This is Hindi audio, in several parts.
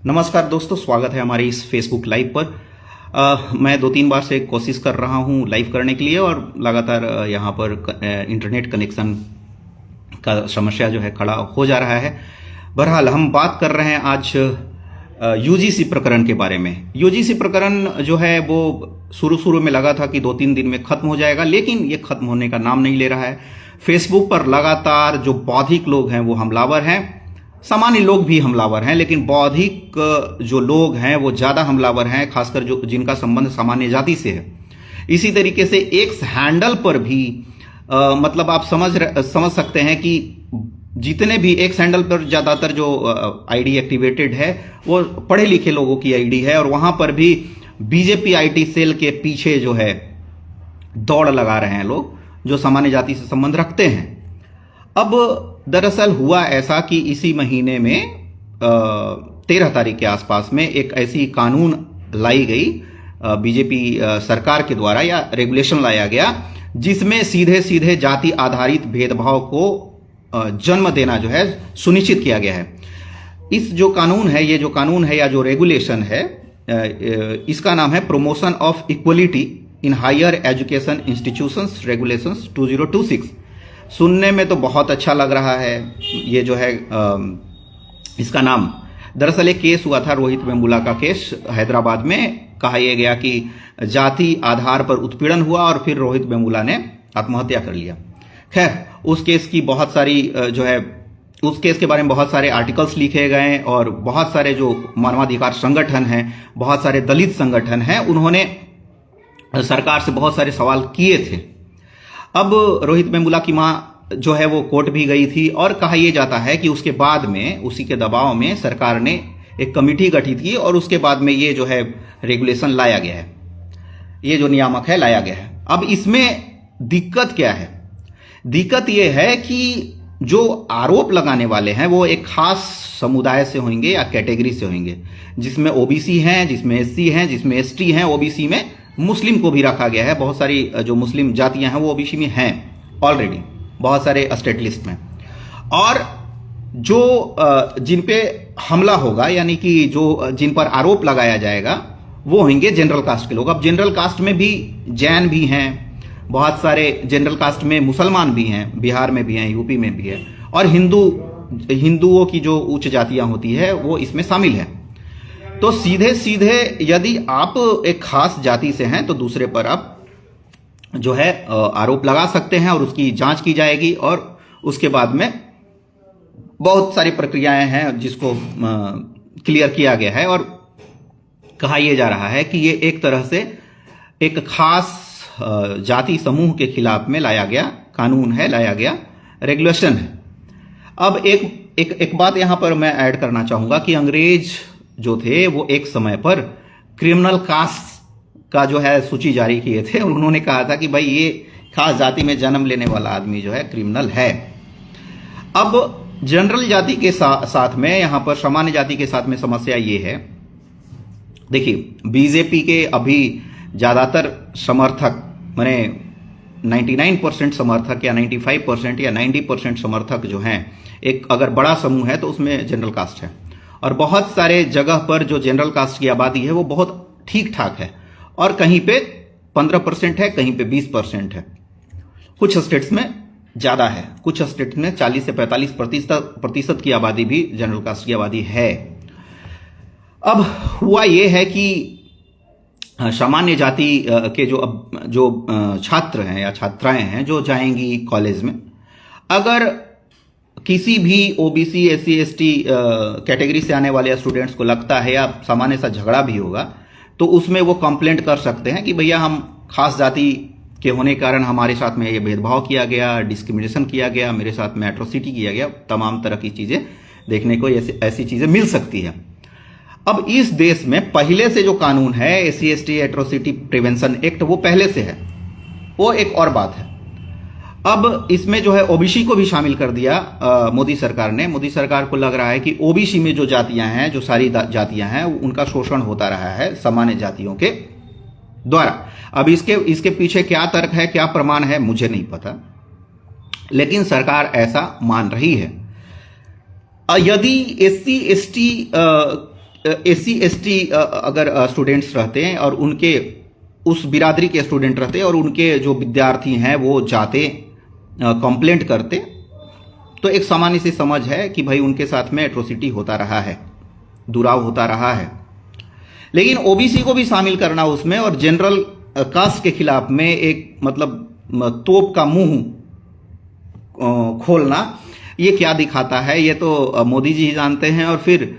नमस्कार दोस्तों, स्वागत है हमारे इस फेसबुक लाइव पर। मैं 2-3 बार से कोशिश कर रहा हूं लाइव करने के लिए और लगातार यहां पर इंटरनेट कनेक्शन का समस्या जो है खड़ा हो जा रहा है। बहरहाल हम बात कर रहे हैं आज यूजीसी प्रकरण के बारे में। यूजीसी प्रकरण जो है वो शुरू में लगा था कि 2-3 दिन में खत्म हो जाएगा, लेकिन ये खत्म होने का नाम नहीं ले रहा है। फेसबुक पर लगातार जो बौद्धिक लोग हैं वो हमलावर हैं, सामान्य लोग भी हमलावर हैं, लेकिन बौद्धिक जो लोग हैं वो ज्यादा हमलावर हैं, खासकर जो जिनका संबंध सामान्य जाति से है। इसी तरीके से एक्स हैंडल पर भी मतलब आप समझ सकते हैं कि जितने भी एक्स हैंडल पर ज्यादातर जो आईडी एक्टिवेटेड है वो पढ़े लिखे लोगों की आईडी है, और वहां पर भी बीजेपी आईटी सेल के पीछे जो है दौड़ लगा रहे हैं लोग जो सामान्य जाति से संबंध रखते हैं। अब दरअसल हुआ ऐसा कि इसी महीने में 13 तारीख के आसपास में एक ऐसी कानून लाई गई बीजेपी सरकार के द्वारा, या रेगुलेशन लाया गया, जिसमें सीधे सीधे जाति आधारित भेदभाव को जन्म देना जो है सुनिश्चित किया गया है। इस जो कानून है, ये जो कानून है या जो रेगुलेशन है, इसका नाम है promotion of equality in higher education institutions regulations 2026। सुनने में तो बहुत अच्छा लग रहा है। ये जो है इसका नाम, दरअसल एक केस हुआ था रोहित वेमुला का केस हैदराबाद में। कहा यह गया कि जाति आधार पर उत्पीड़न हुआ और फिर रोहित वेमुला ने आत्महत्या कर लिया। खैर, उस केस की बहुत सारी जो है उस केस के बारे में बहुत सारे आर्टिकल्स लिखे गए और बहुत सारे जो मानवाधिकार संगठन हैं, बहुत सारे दलित संगठन हैं, उन्होंने सरकार से बहुत सारे सवाल किए थे। अब रोहित वेमुला की मां जो है वो कोर्ट भी गई थी, और कहा यह जाता है कि उसके बाद में उसी के दबाव में सरकार ने एक कमेटी गठित की और उसके बाद में ये जो है रेगुलेशन लाया गया है, ये जो नियामक है लाया गया है। अब इसमें दिक्कत क्या है? दिक्कत यह है कि जो आरोप लगाने वाले हैं वो एक खास समुदाय से होंगे या कैटेगरी से होंगे, जिसमें ओबीसी हैं, जिसमें एससी हैं, जिसमें एसटी हैं। ओबीसी में मुस्लिम को भी रखा गया है, बहुत सारी जो मुस्लिम जातियां हैं वो ओबीसी में हैं ऑलरेडी, बहुत सारे स्टेट लिस्ट में। और जो जिन पे हमला होगा, यानी कि जो जिन पर आरोप लगाया जाएगा, वो होंगे जनरल कास्ट के लोग। अब जनरल कास्ट में भी जैन भी हैं, बहुत सारे जनरल कास्ट में मुसलमान भी हैं, बिहार में भी हैं, यूपी में भी है, और हिंदुओं की जो उच्च जातियां होती है वो इसमें शामिल है। तो सीधे सीधे यदि आप एक खास जाति से हैं तो दूसरे पर आप जो है आरोप लगा सकते हैं और उसकी जांच की जाएगी, और उसके बाद में बहुत सारी प्रक्रियाएं हैं जिसको क्लियर किया गया है। और कहा यह जा रहा है कि ये एक तरह से एक खास जाति समूह के खिलाफ में लाया गया कानून है, लाया गया रेगुलेशन है। अब एक बात यहां पर मैं ऐड करना चाहूंगा कि अंग्रेज जो थे वो एक समय पर क्रिमिनल कास्ट का जो है सूची जारी किए थे, और उन्होंने कहा था कि भाई ये खास जाति में जन्म लेने वाला आदमी जो है क्रिमिनल है। अब जनरल जाति के साथ में, यहां पर सामान्य जाति के साथ में समस्या ये है, देखिए बीजेपी के अभी ज्यादातर समर्थक, माने 99% समर्थक या 95% या 90% समर्थक जो हैं, एक अगर बड़ा समूह है तो उसमें जनरल कास्ट है, और बहुत सारे जगह पर जो जनरल कास्ट की आबादी है वो बहुत ठीक ठाक है, और कहीं पे 15% है, कहीं पे 20% है। कुछ स्टेट्स में ज्यादा है, कुछ स्टेट में 40 से 45% की आबादी भी जनरल कास्ट की आबादी है। अब हुआ यह है कि सामान्य जाति के जो छात्र हैं या छात्राएं हैं जो जाएंगी कॉलेज में, अगर किसी भी ओबीसी एससी एसटी कैटेगरी से आने वाले स्टूडेंट्स को लगता है या सामान्य सा झगड़ा भी होगा, तो उसमें वो कंप्लेंट कर सकते हैं कि भैया हम खास जाति के होने के कारण हमारे साथ में ये भेदभाव किया गया, डिस्क्रिमिनेशन किया गया, मेरे साथ में एट्रोसिटी किया गया, तमाम तरह की चीजें देखने को ऐसी चीजें मिल सकती है। अब इस देश में पहले से जो कानून है SC ST atrocity prevention act, वो पहले से है, वो एक और बात है। अब इसमें जो है ओबीसी को भी शामिल कर दिया मोदी सरकार ने। मोदी सरकार को लग रहा है कि ओबीसी में जो जातियां हैं, जो सारी जातियां हैं, उनका शोषण होता रहा है सामान्य जातियों के द्वारा। अब इसके पीछे क्या तर्क है, क्या प्रमाण है, मुझे नहीं पता, लेकिन सरकार ऐसा मान रही है। यदि एससी एसटी SC ST अगर स्टूडेंट्स रहते हैं और उनके उस बिरादरी के स्टूडेंट रहते और उनके जो विद्यार्थी हैं वो जाते कंप्लेंट करते, तो एक सामान्य सी समझ है कि भाई उनके साथ में एट्रोसिटी होता रहा है, दुराव होता रहा है। लेकिन ओबीसी को भी शामिल करना उसमें और जनरल कास्ट के खिलाफ में एक मतलब तोप का मुंह खोलना, ये क्या दिखाता है? ये तो मोदी जी ही जानते हैं और फिर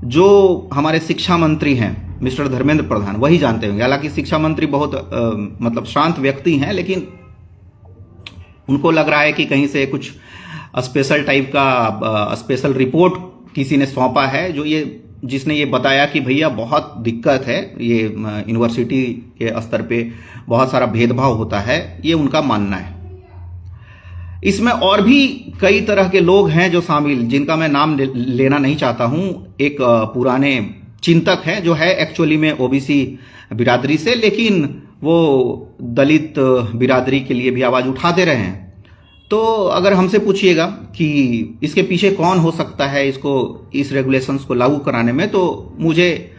जो हमारे शिक्षा मंत्री हैं मिस्टर धर्मेंद्र प्रधान वही जानते होंगे। हालांकि शिक्षा मंत्री बहुत मतलब शांत व्यक्ति हैं, लेकिन उनको लग रहा है कि कहीं से कुछ स्पेशल टाइप का स्पेशल रिपोर्ट किसी ने सौंपा है, जो ये जिसने ये बताया कि भैया बहुत दिक्कत है, ये यूनिवर्सिटी के स्तर पे बहुत सारा भेदभाव होता है, ये उनका मानना है। इसमें और भी कई तरह के लोग हैं जो शामिल, जिनका मैं नाम लेना नहीं चाहता हूं। एक पुराने चिंतक हैं जो है एक्चुअली में ओबीसी बिरादरी से, लेकिन वो दलित बिरादरी के लिए भी आवाज उठाते रहे हैं। तो अगर हमसे पूछिएगा कि इसके पीछे कौन हो सकता है इसको, इस रेगुलेशंस को लागू कराने में, तो मुझे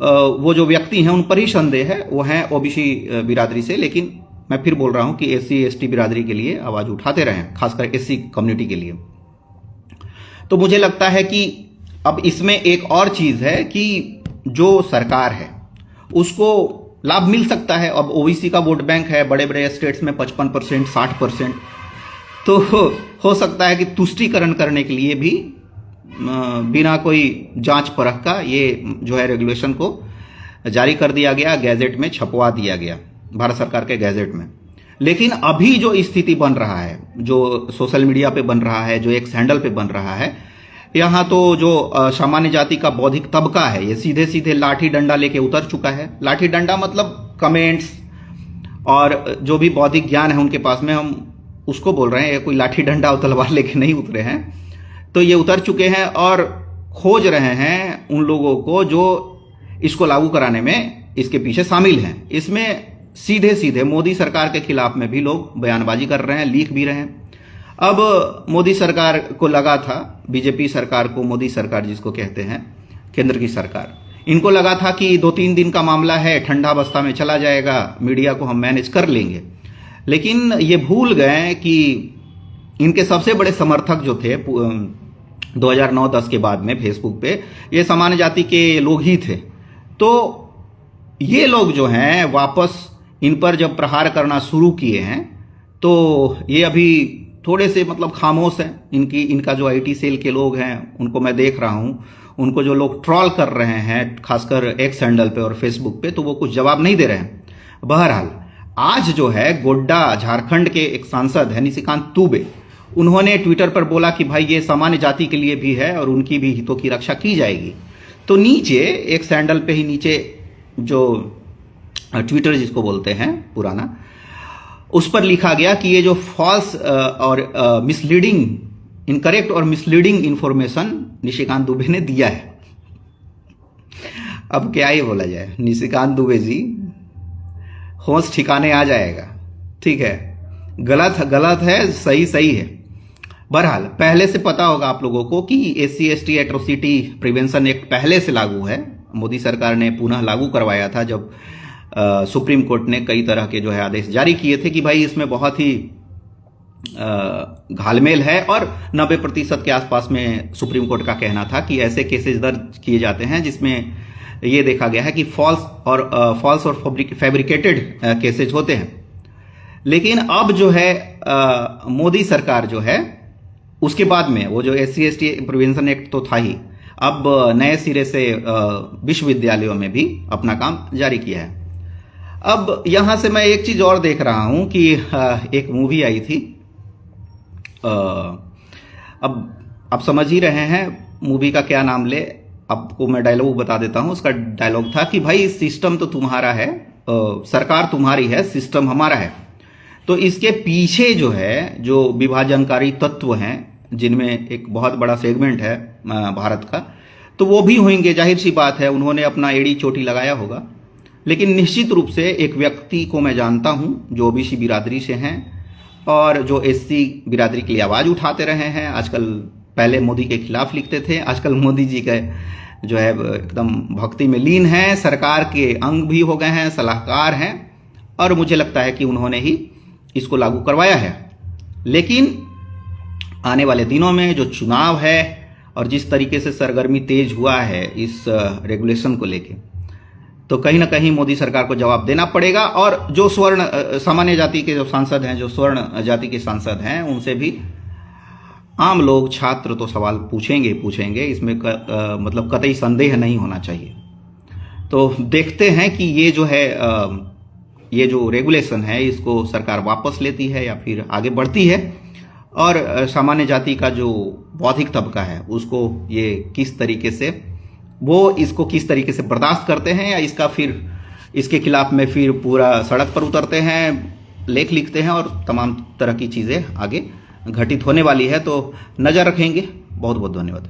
वो जो व्यक्ति हैं उन पर ही संदेह है। वो हैं ओबीसी बिरादरी से, लेकिन मैं फिर बोल रहा हूं कि SC ST बिरादरी के लिए आवाज उठाते रहें, खासकर SC कम्युनिटी के लिए। तो मुझे लगता है कि अब इसमें एक और चीज है कि जो सरकार है उसको लाभ मिल सकता है। अब ओबीसी का वोट बैंक है, बड़े बड़े स्टेट्स में 55%, 60%, तो हो सकता है कि तुष्टीकरण करने के लिए भी बिना कोई जांच परख का ये जो है रेगुलेशन को जारी कर दिया गया, गैजेट में छपवा दिया गया, भारत सरकार के गैजेट में। लेकिन अभी जो स्थिति बन रहा है, जो सोशल मीडिया पे बन रहा है, जो एक हैंडल पे बन रहा है, यहाँ तो जो सामान्य जाति का बौद्धिक तबका है ये सीधे सीधे लाठी डंडा लेके उतर चुका है। लाठी डंडा मतलब कमेंट्स और जो भी बौद्धिक ज्ञान है उनके पास में, हम उसको बोल रहे हैं। ये कोई लाठी डंडा और तलवार लेके नहीं उतरे हैं, तो ये उतर चुके हैं और खोज रहे हैं उन लोगों को जो इसको लागू कराने में इसके पीछे शामिल हैं। इसमें सीधे सीधे मोदी सरकार के खिलाफ में भी लोग बयानबाजी कर रहे हैं, लिख भी रहे हैं। अब मोदी सरकार को लगा था, बीजेपी सरकार को, मोदी सरकार जिसको कहते हैं, केंद्र की सरकार, इनको लगा था कि 2-3 दिन का मामला है, ठंडा अवस्था में चला जाएगा, मीडिया को हम मैनेज कर लेंगे। लेकिन ये भूल गए कि इनके सबसे बड़े समर्थक जो थे 2009-10 के बाद में फेसबुक पे, ये सामान्य जाति के लोग ही थे। तो ये लोग जो हैं वापस इन पर जब प्रहार करना शुरू किए हैं, तो ये अभी थोड़े से मतलब खामोश हैं। इनका जो IT सेल के लोग हैं उनको मैं देख रहा हूं, उनको जो लोग ट्रॉल कर रहे हैं खासकर एक्स हैंडल पे और फेसबुक पे, तो वो कुछ जवाब नहीं दे रहे हैं। बहरहाल आज जो है गोड्डा झारखंड के एक सांसद है निशिकांत दुबे, उन्होंने ट्विटर पर बोला कि भाई ये सामान्य जाति के लिए भी है और उनकी भी हितों की रक्षा की जाएगी। तो नीचे एक सैंडल पे ही नीचे जो ट्विटर जिसको बोलते हैं पुराना, उस पर लिखा गया कि ये जो फॉल्स और मिसलीडिंग, इनकरेक्ट और मिसलीडिंग इंफॉर्मेशन निशिकांत दुबे ने दिया है। अब क्या ही बोला जाए, निशिकांत दुबे जी होश ठिकाने आ जाएगा, ठीक है। गलत गलत है, सही सही है। बहरहाल पहले से पता होगा आप लोगों को कि SC ST atrocity prevention act पहले से लागू है। मोदी सरकार ने पुनः लागू करवाया था जब सुप्रीम कोर्ट ने कई तरह के जो है आदेश जारी किए थे कि भाई इसमें बहुत ही घालमेल है, और 90% के आसपास में सुप्रीम कोर्ट का कहना था कि ऐसे केसेस दर्ज किए जाते हैं जिसमें ये देखा गया है कि फॉल्स और फैब्रिकेटेड केसेज होते हैं। लेकिन अब जो है मोदी सरकार जो है उसके बाद में वो जो SC ST प्रिवेंशन एक्ट तो था ही, अब नए सिरे से विश्वविद्यालयों में भी अपना काम जारी किया है। अब यहां से मैं एक चीज और देख रहा हूं कि एक मूवी आई थी, अब आप समझ ही रहे हैं मूवी का क्या नाम ले, आपको मैं डायलॉग बता देता हूं। उसका डायलॉग था कि भाई सिस्टम तो तुम्हारा है, सरकार तुम्हारी है, सिस्टम हमारा है। तो इसके पीछे जो है जो विभाजनकारी तत्व हैं, जिनमें एक बहुत बड़ा सेगमेंट है भारत का, तो वो भी होंगे, जाहिर सी बात है, उन्होंने अपना एड़ी चोटी लगाया होगा। लेकिन निश्चित रूप से एक व्यक्ति को मैं जानता हूं जो ओबीसी बिरादरी से हैं और जो SC बिरादरी के लिए आवाज उठाते रहे हैं। आजकल, पहले मोदी के खिलाफ लिखते थे, आजकल मोदी जी के जो है एकदम भक्ति में लीन हैं, सरकार के अंग भी हो गए हैं, सलाहकार हैं, और मुझे लगता है कि उन्होंने ही इसको लागू करवाया है। लेकिन आने वाले दिनों में जो चुनाव है और जिस तरीके से सरगर्मी तेज हुआ है इस रेगुलेशन को लेके, तो कहीं ना कहीं मोदी सरकार को जवाब देना पड़ेगा। और जो स्वर्ण सामान्य जाति के जो सांसद हैं, जो स्वर्ण जाति के सांसद हैं, उनसे भी आम लोग, छात्र तो सवाल पूछेंगे, इसमें मतलब कतई संदेह नहीं होना चाहिए। तो देखते हैं कि ये जो है ये जो रेगुलेशन है इसको सरकार वापस लेती है या फिर आगे बढ़ती है, और सामान्य जाति का जो बौद्धिक तबका है उसको ये किस तरीके से इसको किस तरीके से बर्दाश्त करते हैं, या इसके खिलाफ में फिर पूरा सड़क पर उतरते हैं, लेख लिखते हैं और तमाम तरह की चीज़ें आगे घटित होने वाली है। तो नज़र रखेंगे। बहुत बहुत धन्यवाद।